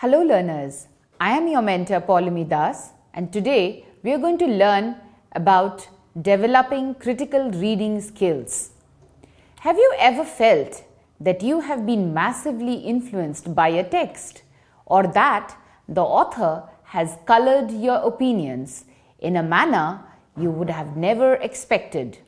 Hello learners, I am your mentor Poulomi and today we are going to learn about developing critical reading skills. Have you ever felt that you have been massively influenced by a text or that the author has colored your opinions in a manner you would have never expected?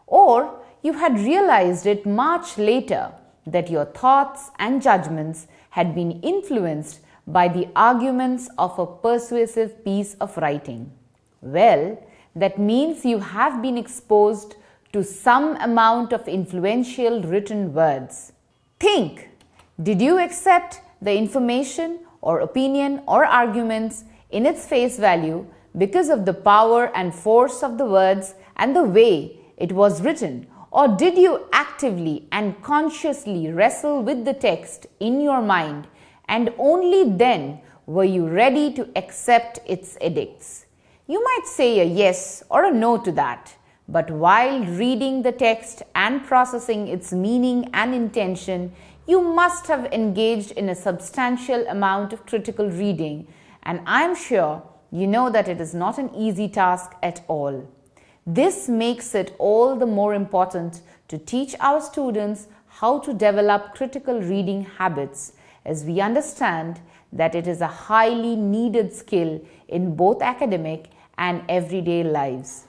Or you had realized it much later that your thoughts and judgments had been influenced by the arguments of a persuasive piece of writing? Well, that means you have been exposed to some amount of influential written words. Think, did you accept the information or opinion or arguments in its face value because of the power and force of the words and the way it was written? Or did you actively and consciously wrestle with the text in your mind and only then were you ready to accept its edicts? You might say a yes or a no to that, but while reading the text and processing its meaning and intention, you must have engaged in a substantial amount of critical reading, and I'm sure you know that it is not an easy task at all. This makes it all the more important to teach our students how to develop critical reading habits, as we understand that it is a highly needed skill in both academic and everyday lives.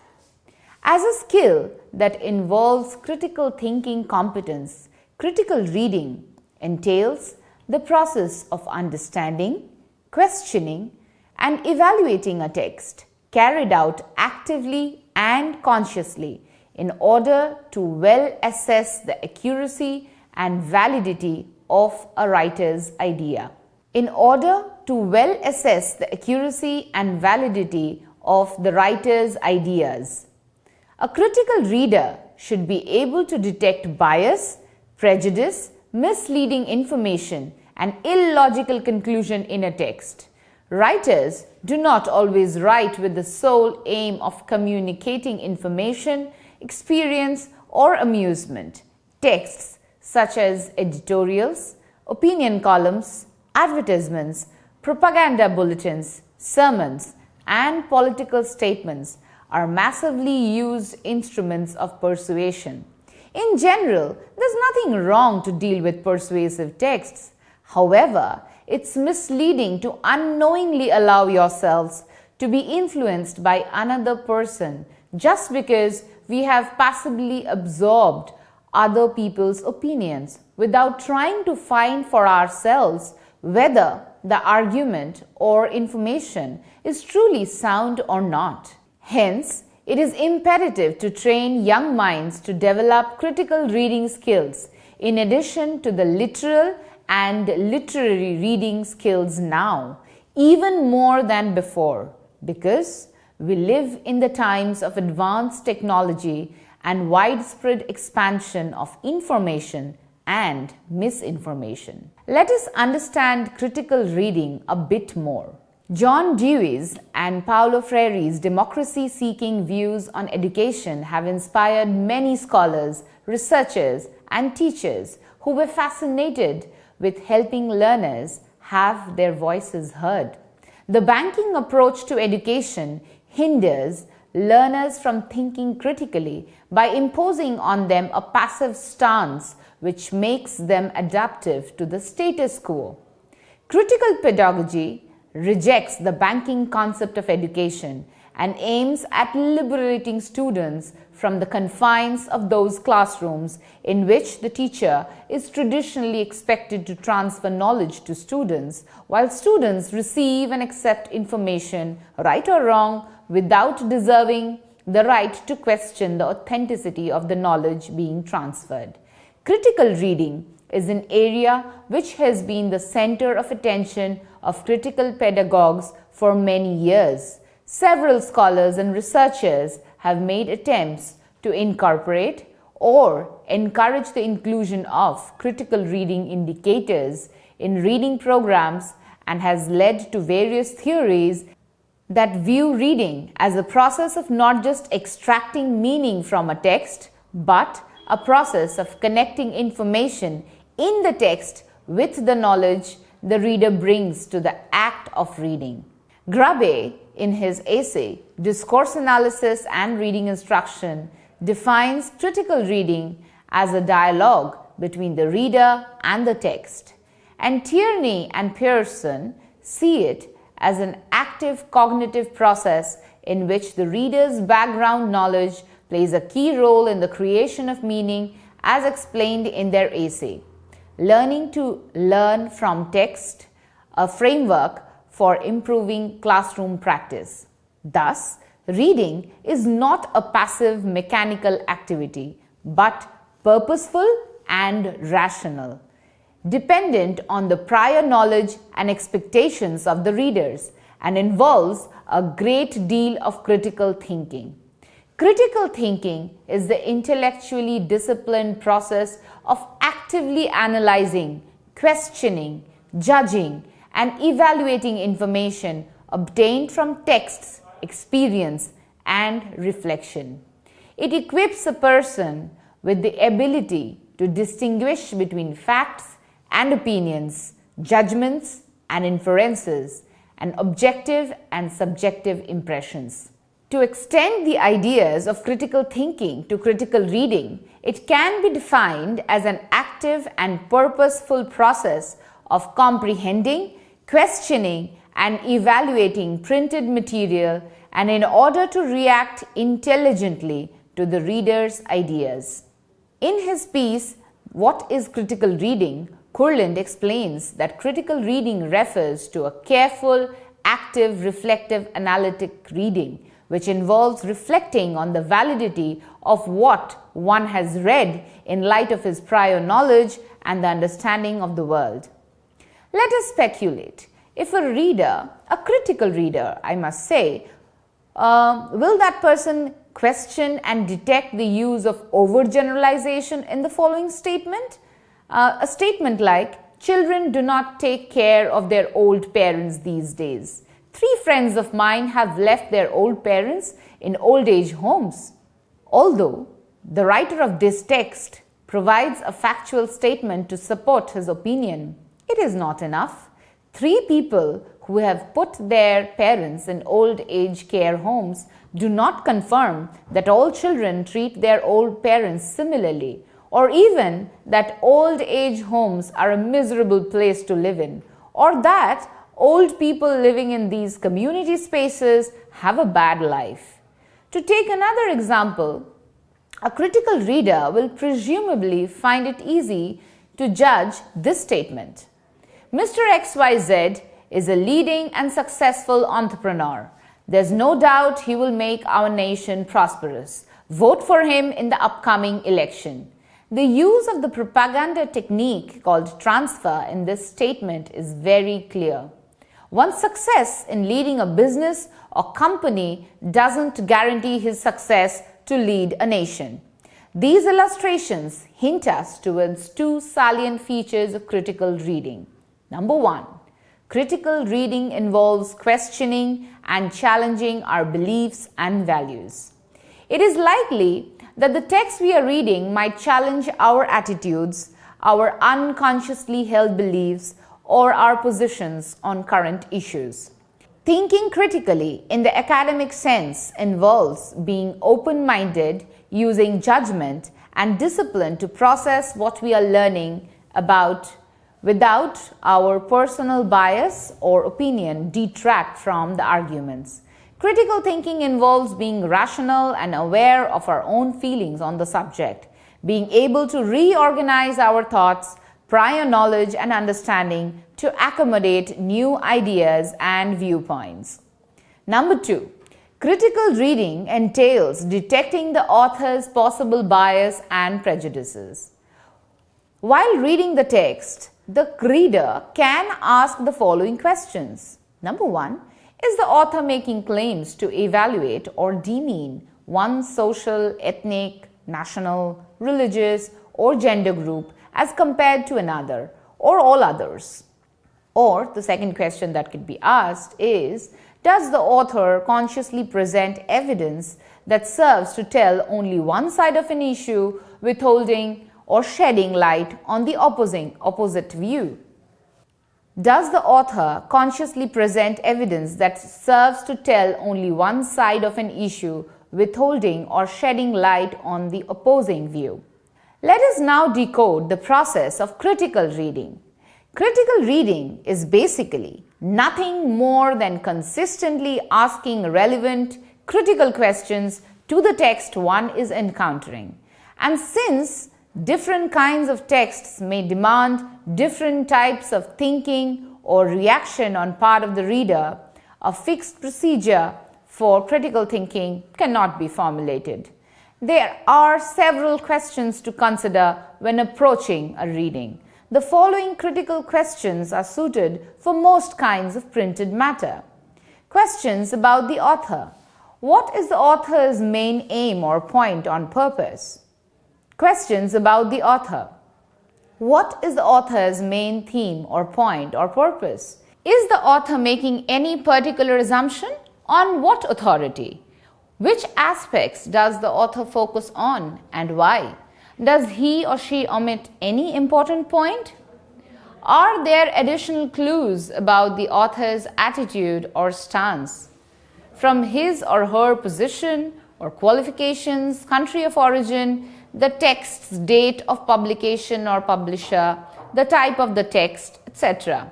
As a skill that involves critical thinking competence, critical reading entails the process of understanding, questioning, and evaluating a text, carried out actively and consciously in order to well assess the accuracy and validity of a writer's idea. In order to well assess the accuracy and validity of the writer's ideas, a critical reader should be able to detect bias, prejudice, misleading information, and illogical conclusion in a text. Writers do not always write with the sole aim of communicating information, experience, or amusement. Texts such as editorials, opinion columns, advertisements, propaganda bulletins, sermons, and political statements are massively used instruments of persuasion. In general, there's nothing wrong to deal with persuasive texts. However, it's misleading to unknowingly allow yourselves to be influenced by another person just because we have passively absorbed other people's opinions without trying to find for ourselves whether the argument or information is truly sound or not. Hence, it is imperative to train young minds to develop critical reading skills in addition to the literal and literary reading skills now, even more than before, because we live in the times of advanced technology and widespread expansion of information and misinformation. Let us understand critical reading a bit more. John Dewey's and Paulo Freire's democracy-seeking views on education have inspired many scholars, researchers, and teachers who were fascinated with helping learners have their voices heard. The banking approach to education hinders learners from thinking critically by imposing on them a passive stance which makes them adaptive to the status quo. Critical pedagogy rejects the banking concept of education and aims at liberating students from the confines of those classrooms in which the teacher is traditionally expected to transfer knowledge to students, while students receive and accept information, right or wrong, without deserving the right to question the authenticity of the knowledge being transferred. Critical reading is an area which has been the center of attention of critical pedagogues for many years. Several scholars and researchers have made attempts to incorporate or encourage the inclusion of critical reading indicators in reading programs and has led to various theories that view reading as a process of not just extracting meaning from a text, but a process of connecting information in the text with the knowledge the reader brings to the act of reading. Grabbe, in his essay Discourse Analysis and Reading Instruction, defines critical reading as a dialogue between the reader and the text, and Tierney and Pearson see it as an active cognitive process in which the reader's background knowledge plays a key role in the creation of meaning, as explained in their essay, Learning to Learn from Text, a framework for improving classroom practice. Thus, reading is not a passive mechanical activity, but purposeful and rational, dependent on the prior knowledge and expectations of the readers, and involves a great deal of critical thinking. Critical thinking is the intellectually disciplined process of actively analyzing, questioning, judging, and evaluating information obtained from texts, experience, and reflection. It equips a person with the ability to distinguish between facts and opinions, judgments and inferences, and objective and subjective impressions. To extend the ideas of critical thinking to critical reading, it can be defined as an active and purposeful process of comprehending, questioning, and evaluating printed material, and in order to react intelligently to the reader's ideas. In his piece, What is Critical Reading?, Kurland explains that critical reading refers to a careful, active, reflective, analytic reading, which involves reflecting on the validity of what one has read in light of his prior knowledge and the understanding of the world. Let us speculate. If a reader, a critical reader, I must say, will that person question and detect the use of overgeneralization in the following statement? A statement like, children do not take care of their old parents these days. 3 friends of mine have left their old parents in old age homes. Although the writer of this text provides a factual statement to support his opinion, it is not enough. 3 people who have put their parents in old age care homes do not confirm that all children treat their old parents similarly, or even that old age homes are a miserable place to live in, or that old people living in these community spaces have a bad life. To take another example, a critical reader will presumably find it easy to judge this statement. Mr. XYZ is a leading and successful entrepreneur. There's no doubt he will make our nation prosperous. Vote for him in the upcoming election. The use of the propaganda technique called transfer in this statement is very clear. One's success in leading a business or company doesn't guarantee his success to lead a nation. These illustrations hint us towards 2 salient features of critical reading. Number 1, critical reading involves questioning and challenging our beliefs and values. It is likely that the text we are reading might challenge our attitudes, our unconsciously held beliefs, or our positions on current issues. Thinking critically in the academic sense involves being open-minded, using judgment and discipline to process what we are learning about without our personal bias or opinion detract from the arguments. Critical thinking involves being rational and aware of our own feelings on the subject, being able to reorganize our thoughts, prior knowledge and understanding to accommodate new ideas and viewpoints. Number 2, critical reading entails detecting the author's possible bias and prejudices. While reading the text, the reader can ask the following questions. Number 1, is the author making claims to evaluate or demean one social, ethnic, national, religious, or gender group as compared to another, or all others? Or the second question that could be asked is, does the author consciously present evidence that serves to tell only one side of an issue, withholding or shedding light on the opposite view? Does the author consciously present evidence that serves to tell only one side of an issue, withholding or shedding light on the opposing view? Let us now decode the process of critical reading. Critical reading is basically nothing more than consistently asking relevant, critical questions to the text one is encountering. And since different kinds of texts may demand different types of thinking or reaction on part of the reader, a fixed procedure for critical thinking cannot be formulated. There are several questions to consider when approaching a reading. The following critical questions are suited for most kinds of printed matter. Questions about the author. What is the author's main aim or point on purpose? Questions about the author. What is the author's main theme or point or purpose? Is the author making any particular assumption? On what authority? Which aspects does the author focus on and why? Does he or she omit any important point? Are there additional clues about the author's attitude or stance? From his or her position or qualifications, country of origin, the text's date of publication or publisher, the type of the text, etc.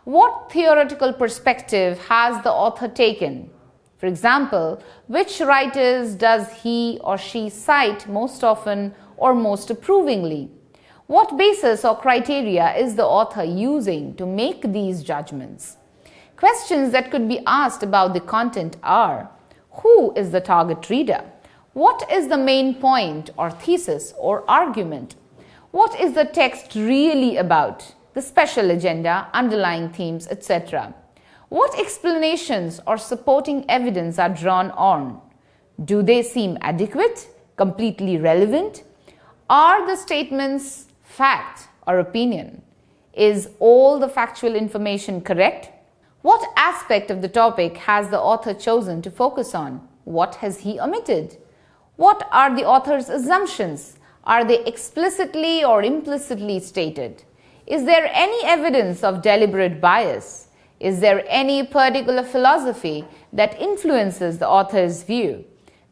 What theoretical perspective has the author taken? For example, which writers does he or she cite most often or most approvingly? What basis or criteria is the author using to make these judgments? Questions that could be asked about the content are: who is the target reader? What is the main point or thesis or argument? What is the text really about? The special agenda, underlying themes, etc. What explanations or supporting evidence are drawn on? Do they seem adequate, completely relevant? Are the statements fact or opinion? Is all the factual information correct? What aspect of the topic has the author chosen to focus on? What has he omitted? What are the author's assumptions? Are they explicitly or implicitly stated? Is there any evidence of deliberate bias? Is there any particular philosophy that influences the author's view?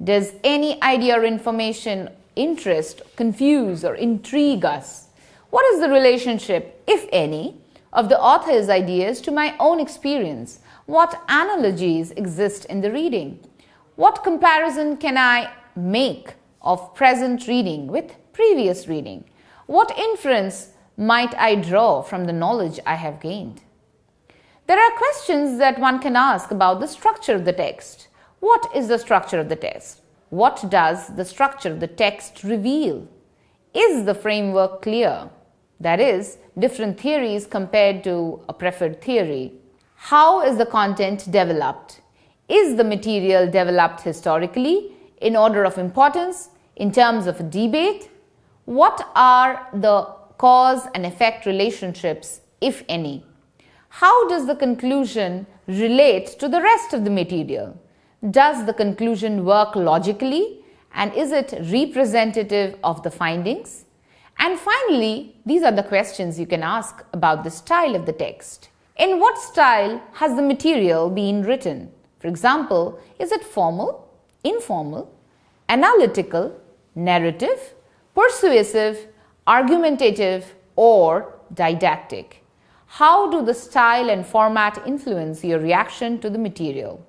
Does any idea or information interest, confuse, or intrigue us? What is the relationship, if any, of the author's ideas to my own experience? What analogies exist in the reading? What comparison can I make of present reading with previous reading? What inference might I draw from the knowledge I have gained? There are questions that one can ask about the structure of the text. What is the structure of the text? What does the structure of the text reveal? Is the framework clear? That is, different theories compared to a preferred theory. How is the content developed? Is the material developed historically, in order of importance, in terms of a debate? What are the cause and effect relationships, if any? How does the conclusion relate to the rest of the material? Does the conclusion work logically, and is it representative of the findings? And finally, these are the questions you can ask about the style of the text. In what style has the material been written? For example, is it formal, informal, analytical, narrative, persuasive, argumentative, or didactic? How do the style and format influence your reaction to the material?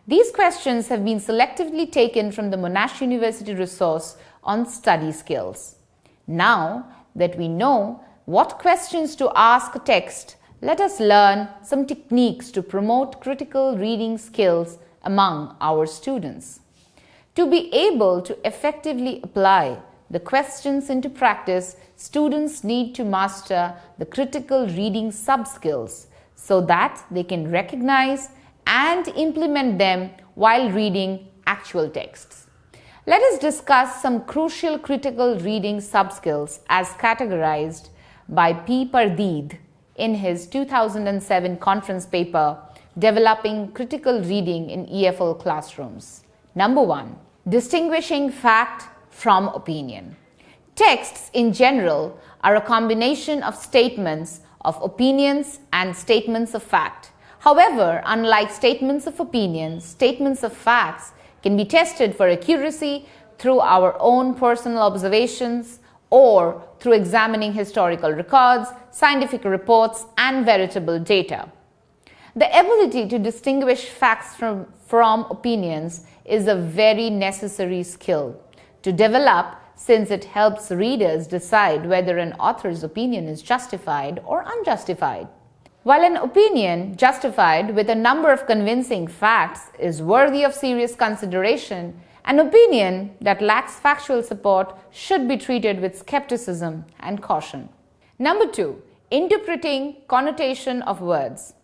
These questions have been selectively taken from the Monash University resource on study skills. Now that we know what questions to ask a text, let us learn some techniques to promote critical reading skills among our students. To be able to effectively apply the questions into practice, students need to master the critical reading sub-skills so that they can recognize and implement them while reading actual texts. Let us discuss some crucial critical reading sub-skills as categorized by P. Pardeed in his 2007 conference paper, Developing Critical Reading in EFL Classrooms. Number 1. Distinguishing fact from opinion. Texts in general are a combination of statements of opinions and statements of fact. However, unlike statements of opinion, statements of facts can be tested for accuracy through our own personal observations or through examining historical records, scientific reports, and veritable data. The ability to distinguish facts from opinions is a very necessary skill to develop, since it helps readers decide whether an author's opinion is justified or unjustified. While an opinion justified with a number of convincing facts is worthy of serious consideration, an opinion that lacks factual support should be treated with skepticism and caution. Number 2, interpreting connotation of words.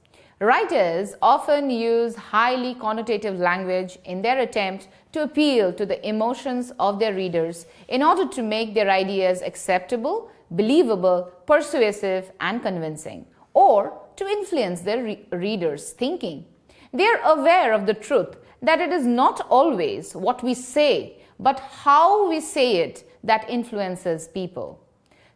Writers often use highly connotative language in their attempt to appeal to the emotions of their readers in order to make their ideas acceptable, believable, persuasive, and convincing, or to influence their readers' thinking. They are aware of the truth that it is not always what we say, but how we say it that influences people.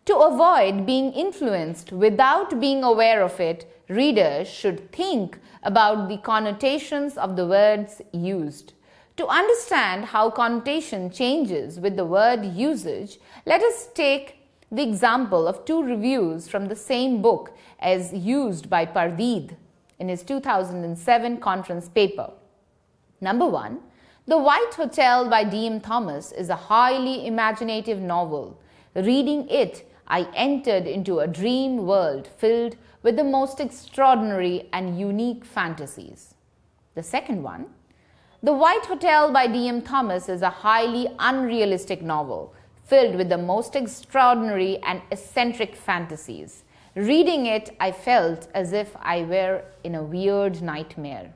To avoid being influenced without being aware of it, readers should think about the connotations of the words used. To understand how connotation changes with the word usage, let us take the example of 2 reviews from the same book as used by Pardeed in his 2007 conference paper. Number 1, The White Hotel by D.M. Thomas is a highly imaginative novel. Reading it, I entered into a dream world filled with the most extraordinary and unique fantasies. The second one, The White Hotel by D.M. Thomas is a highly unrealistic novel filled with the most extraordinary and eccentric fantasies. Reading it, I felt as if I were in a weird nightmare.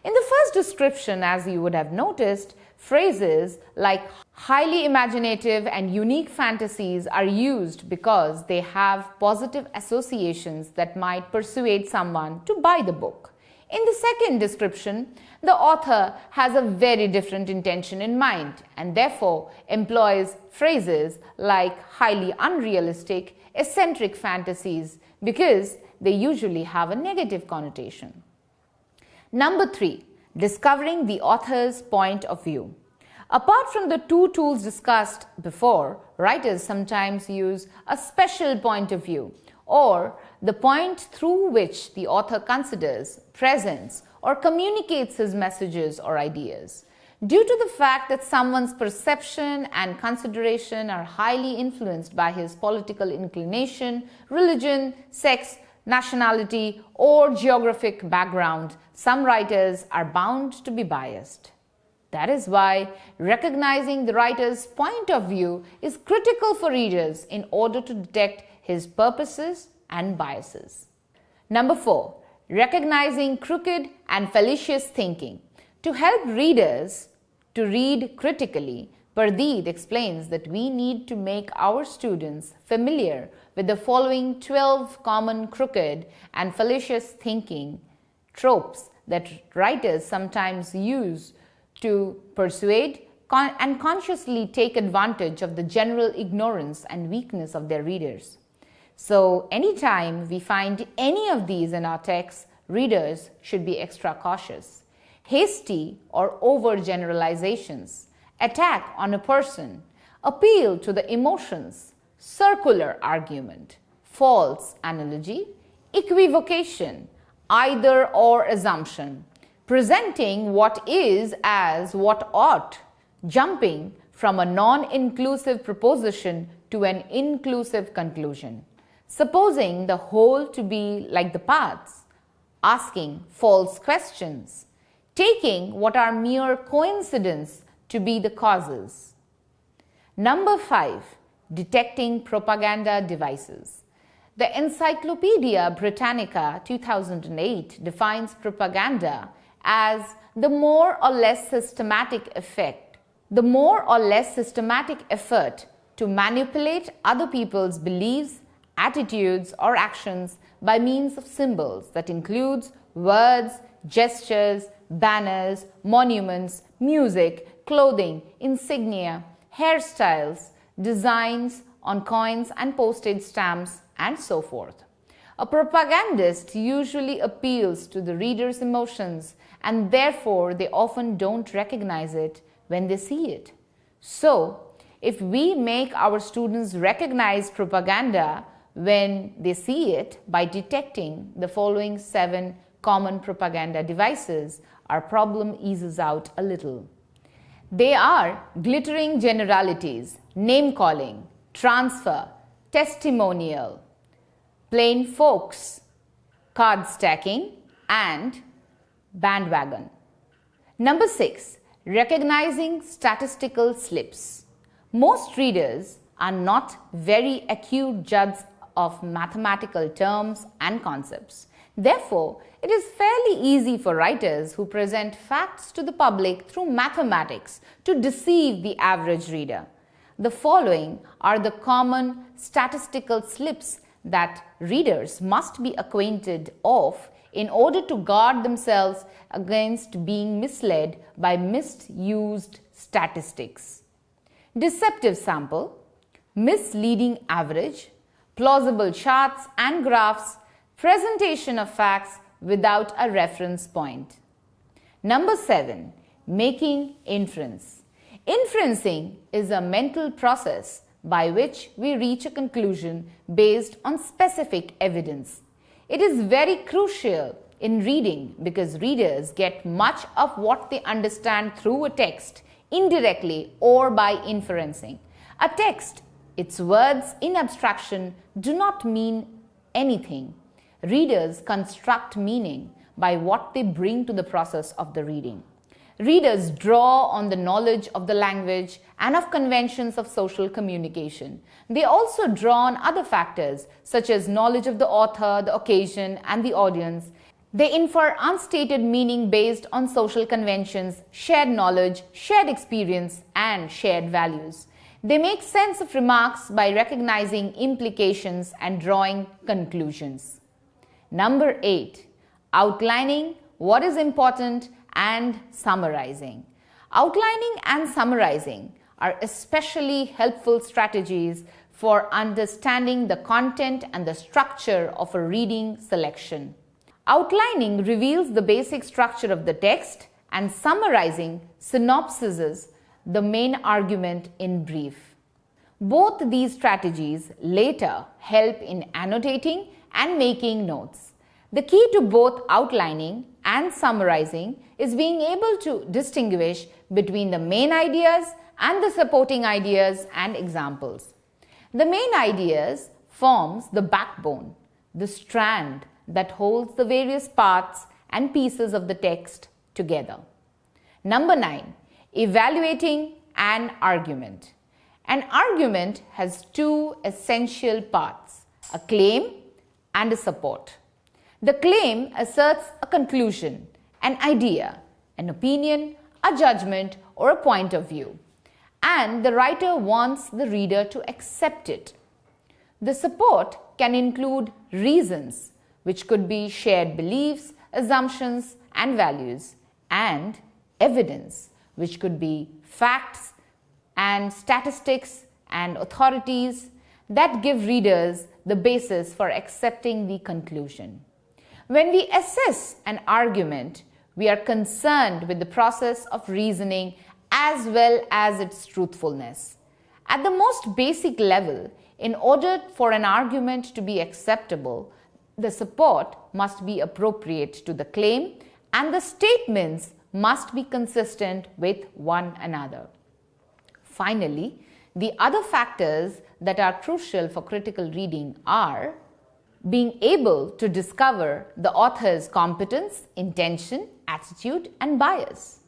In the first description, as you would have noticed, phrases like highly imaginative and unique fantasies are used because they have positive associations that might persuade someone to buy the book. In the second description, the author has a very different intention in mind and therefore employs phrases like highly unrealistic, eccentric fantasies because they usually have a negative connotation. Number 3, discovering the author's point of view. Apart from the 2 tools discussed before, writers sometimes use a special point of view, or the point through which the author considers, presents, or communicates his messages or ideas. Due to the fact that someone's perception and consideration are highly influenced by his political inclination, religion, sex, nationality, or geographic background, some writers are bound to be biased. That is why recognizing the writer's point of view is critical for readers in order to detect his purposes and biases. Number 4, recognizing crooked and fallacious thinking. To help readers to read critically, Pardeed explains that we need to make our students familiar with the following 12 common crooked and fallacious thinking tropes that writers sometimes use to persuade and consciously take advantage of the general ignorance and weakness of their readers. So, anytime we find any of these in our text, readers should be extra cautious. Hasty or overgeneralizations, attack on a person, appeal to the emotions, circular argument, false analogy, equivocation, either or assumption, presenting what is as what ought, jumping from a non-inclusive proposition to an inclusive conclusion, supposing the whole to be like the parts, asking false questions, taking what are mere coincidence to be the causes. Number 5, detecting propaganda devices. The Encyclopedia Britannica 2008 defines propaganda as the more or less systematic effort to manipulate other people's beliefs, attitudes, or actions by means of symbols that includes words, gestures, banners, monuments, music, clothing, insignia, hairstyles, designs on coins and postage stamps, and so forth. A propagandist usually appeals to the reader's emotions, and therefore they often don't recognize it when they see it. So, if we make our students recognize propaganda when they see it by detecting the following 7 common propaganda devices, our problem eases out a little. They are glittering generalities, name-calling, transfer, testimonial, plain folks, card stacking, and bandwagon. Number 6. Recognizing statistical slips. Most readers are not very acute judges of mathematical terms and concepts. Therefore, it is fairly easy for writers who present facts to the public through mathematics to deceive the average reader. The following are the common statistical slips that readers must be acquainted of in order to guard themselves against being misled by misused statistics. Deceptive sample, misleading average, plausible charts and graphs, presentation of facts without a reference point. Number 7. Making inference. Inferencing is a mental process by which we reach a conclusion based on specific evidence. It is very crucial in reading because readers get much of what they understand through a text indirectly or by inferencing. A text, its words in abstraction do not mean anything. Readers construct meaning by what they bring to the process of the reading. Readers draw on the knowledge of the language and of conventions of social communication. They also draw on other factors such as knowledge of the author, the occasion, and the audience. They infer unstated meaning based on social conventions, shared knowledge, shared experience, and shared values. They make sense of remarks by recognizing implications and drawing conclusions. Number 8. Outlining what is important and summarizing. Outlining and summarizing are especially helpful strategies for understanding the content and the structure of a reading selection. Outlining reveals the basic structure of the text, and summarizing synopsises the main argument in brief. Both these strategies later help in annotating and making notes. The key to both outlining and summarizing is being able to distinguish between the main ideas and the supporting ideas and examples. The main ideas forms the backbone, the strand that holds the various parts and pieces of the text together. Number 9. Evaluating an argument. An argument has 2 essential parts, a claim and a support. The claim asserts a conclusion, an idea, an opinion, a judgment, or a point of view, and the writer wants the reader to accept it. The support can include reasons, which could be shared beliefs, assumptions, and values, and evidence, which could be facts and statistics and authorities that give readers the basis for accepting the conclusion. When we assess an argument, we are concerned with the process of reasoning as well as its truthfulness. At the most basic level, in order for an argument to be acceptable, the support must be appropriate to the claim and the statements must be consistent with one another. Finally, the other factors that are crucial for critical reading are being able to discover the author's competence, intention, attitude, and bias,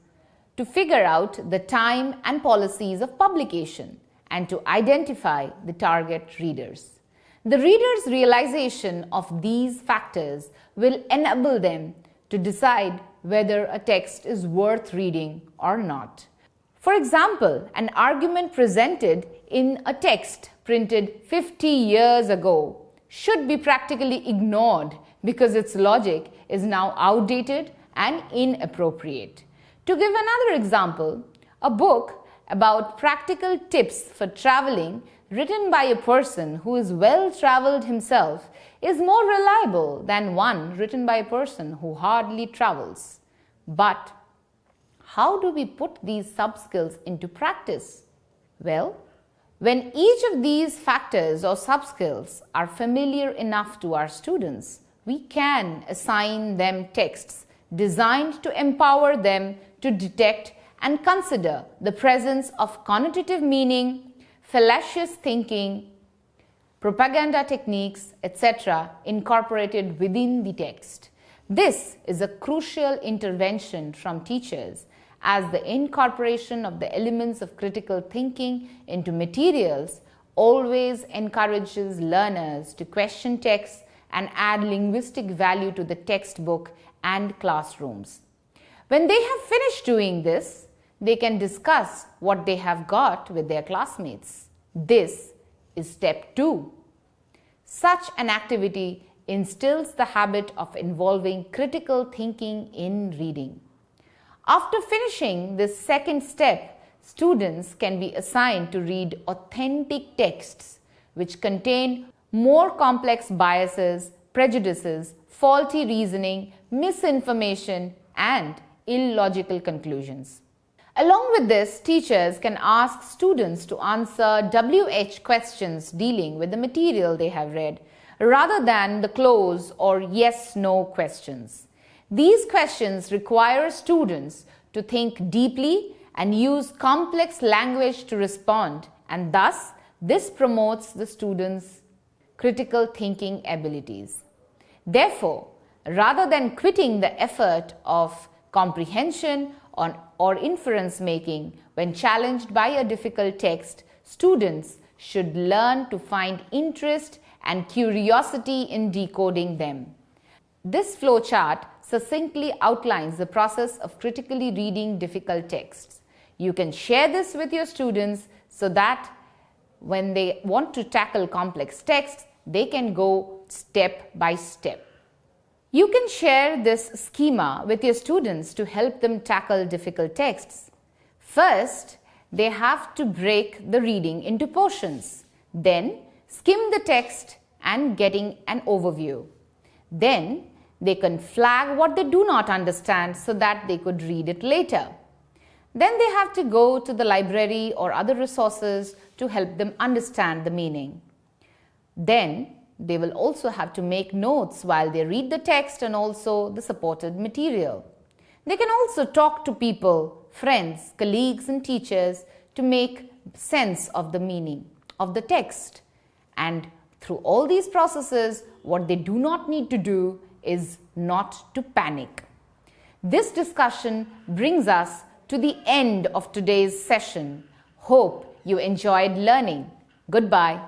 to figure out the time and policies of publication, and to identify the target readers. The reader's realization of these factors will enable them to decide whether a text is worth reading or not. For example, an argument presented in a text printed 50 years ago should be practically ignored because its logic is now outdated and inappropriate. To give another example, a book about practical tips for traveling written by a person who is well traveled himself is more reliable than one written by a person who hardly travels. But how do we put these sub-skills into practice? Well, when each of these factors or sub-skills are familiar enough to our students, we can assign them texts designed to empower them to detect and consider the presence of connotative meaning, fallacious thinking, propaganda techniques, etc. incorporated within the text. This is a crucial intervention from teachers, as the incorporation of the elements of critical thinking into materials always encourages learners to question texts and add linguistic value to the textbook and classrooms. When they have finished doing this, they can discuss what they have got with their classmates. This is step 2. Such an activity instills the habit of involving critical thinking in reading. After finishing this second step, students can be assigned to read authentic texts which contain more complex biases, prejudices, faulty reasoning, misinformation, and illogical conclusions. Along with this, teachers can ask students to answer WH questions dealing with the material they have read, rather than the close or yes/no questions. These questions require students to think deeply and use complex language to respond, and thus this promotes the students' critical thinking abilities. Therefore, rather than quitting the effort of comprehension or inference making when challenged by a difficult text, students should learn to find interest and curiosity in decoding them. This flowchart succinctly outlines the process of critically reading difficult texts. You can share this with your students so that when they want to tackle complex texts, they can go step by step. You can share this schema with your students to help them tackle difficult texts. First, they have to break the reading into portions. Then, skim the text and getting an overview. Then, they can flag what they do not understand so that they could read it later. Then they have to go to the library or other resources to help them understand the meaning. Then, they will also have to make notes while they read the text and also the supported material. They can also talk to people, friends, colleagues and teachers to make sense of the meaning of the text. And through all these processes, what they do not need to do is not to panic. This discussion brings us to the end of today's session. Hope you enjoyed learning. Goodbye.